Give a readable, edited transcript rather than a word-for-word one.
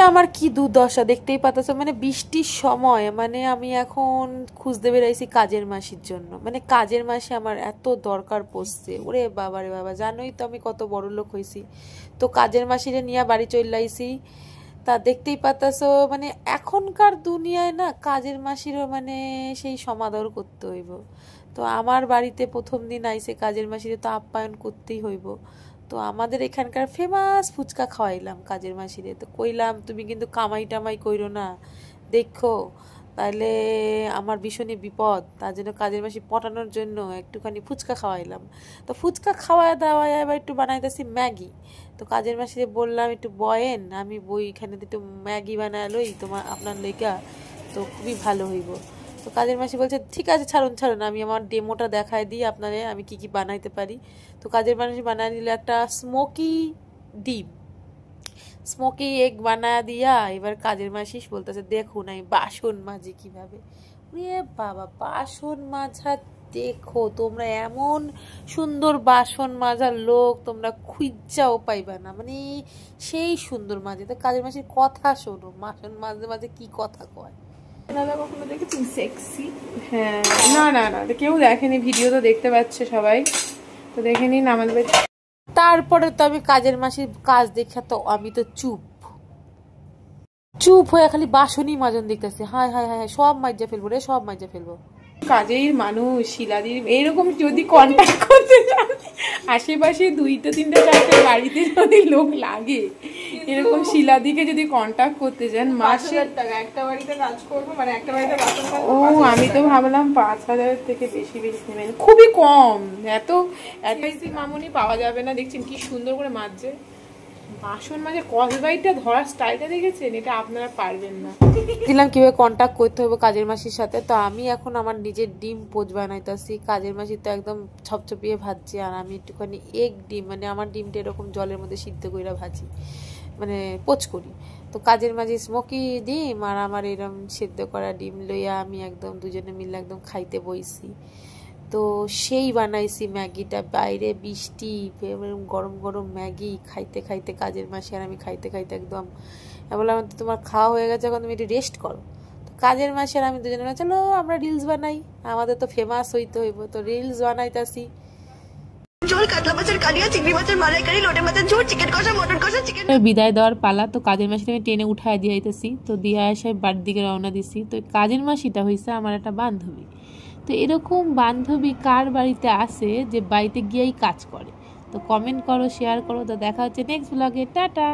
আমার কি দুর্দশা দেখতেই পাচ্ছ, মানে বৃষ্টির সময় মানে আমি এখন খুঁজতে বেরাইছি কাজের মাসির জন্য। মানে কাজের মাসে আমার এত দরকার পড়ছে, ওরে বাবা রে বাবা, জানোই তো আমি কত বড় লোক হয়েছি। তো কাজের মাসিরে নিয়ে বাড়ি চলে আইছি। তা দেখতেই পাচ্ছ মানে এখনকার দুনিয়ায় না কাজের মাসিরও মানে সেই সমাদর করতে হইব। তো আমার বাড়িতে প্রথম দিন আইসে কাজের মাসিরে তো আপ্যায়ন করতেই হইব। তো আমাদের এখানকার ফেমাস ফুচকা খাওয়াইলাম কাজের মাসিরে। তো কইলাম তুমি কিন্তু কামাই টামাই কইরো না, দেখো তাহলে আমার ভীষণই বিপদ। তার জন্য কাজের মাসি পটানোর জন্য একটুখানি ফুচকা খাওয়াইলাম। তো ফুচকা খাওয়া দাওয়া এবার একটু বানাইতেছি ম্যাগি। তো কাজের মাসিরে বললাম একটু বয়েন, আমি বই এখানে একটু ম্যাগি বানালোই তোমার আপনার লেগা, তো খুবই ভালো হইব। তো কাজের মাসি বলছে ঠিক আছে ছাড়ুন ছাড়ুন, আমি আমার ডেমোটা দেখায় দিই আপনারে আমি কি কি বানাইতে পারি। তো কাজের মাসি বানায় দিল একটা ডিম স্মোকি এগ বানায় দিয়া। এবার কাজের মাসি বলতেছে দেখুন আমি বাসন মাজি কিভাবে। বাবা বাসন মাজা দেখো তোমরা, এমন সুন্দর বাসন মাজার লোক তোমরা খুঁজাও পাইবা না, মানে সেই সুন্দর মাঝে। তো কাজের মাসির কথা শোনো, বাসন মাঝে মাঝে কি কথা কয়। কখনো দেখেছি সেক্সি? হ্যাঁ, না না না কেউ দেখেনি, ভিডিও তো দেখতে পাচ্ছে সবাই, তো দেখে নিন আমাদের। তারপরে তো আমি কাজের মাসির কাজ দেখা তো আমি তো চুপ হয়ে খালি বাসনই মাজন দেখতেছি। হায় হায় হায় সব মাজা ফেলবো রে, সব মাজা ফেলবো। কাজের মানুষ শিলাদির এরকম যদি কন্ট্যাক্ট করতে চান, আশেপাশে 2-3 চারটে বাড়িতে যদি লোক লাগে, এরকম শিলাদিকে যদি কন্ট্যাক্ট করতে চান মাসে একটা বাড়িতে কাজ করবো, মানে একটা বাড়িতে বাসন। ও আমি তো ভাবলাম 5,000 থেকে বেশি নেবেন, খুবই কম। এত মামুনি পাওয়া যাবে না। দেখছেন কি সুন্দর করে মাজছে বাসন, মাঝে কসবাইটা ধরার স্টাইলটা দেখেছেন, এটা আপনারা পারবেন না। দিলাম কিভাবে কন্ট্যাক্ট করতে হবে কাজের মাসির সাথে। তো আমি এখন আমার নিজের ডিম পোচ বানাইতেছি। কাজের মাসি তো একদম ছপছপিয়ে ভাজছে, আর আমি একটুখানি এগ ডিম, মানে আমার ডিমটা এরকম জলের মধ্যে সিদ্ধ করে ভাজি, মানে পোচ করি। তো কাজের মাঝে স্মোকি ডিম আর আমার এরকম সিদ্ধ করা ডিম লইয়া আমি একদম দুজনে মিলে একদম খাইতে বইছি। তো সেই বানাইছি ম্যাগিটা, বাইরে বৃষ্টি, গরম গরম ম্যাগি খাইতে খাইতে কাজের মাসি আর আমি খাইতে খাইতে একদম বললাম তোমার খাওয়া হয়ে গেছে, এখন তুমি একটু রেস্ট করো। তো কাজের মাসি আর আমি দুজনে চলো আমরা রিলস বানাই, আমাদের তো ফেমাস হইতে হইব। তো রিলস বানাইতাছি। বিদায় দেওয়ার পালা। তো কাজের মাসিটা আমি টেনে উঠায় দিয়ে আইতেছি। তো দিয়ে আসে বাড়ির দিকে রওনা দিছি। তো কাজের মাসিটা হয়েছে আমার একটা বান্ধবী। তো এরকম বান্ধবী কার বাড়িতে আসে যে বাড়িতে গিয়েই কাজ করে? তো কমেন্ট করো, শেয়ার করো। তো দেখা হচ্ছে নেক্সট ব্লগে, টাটা।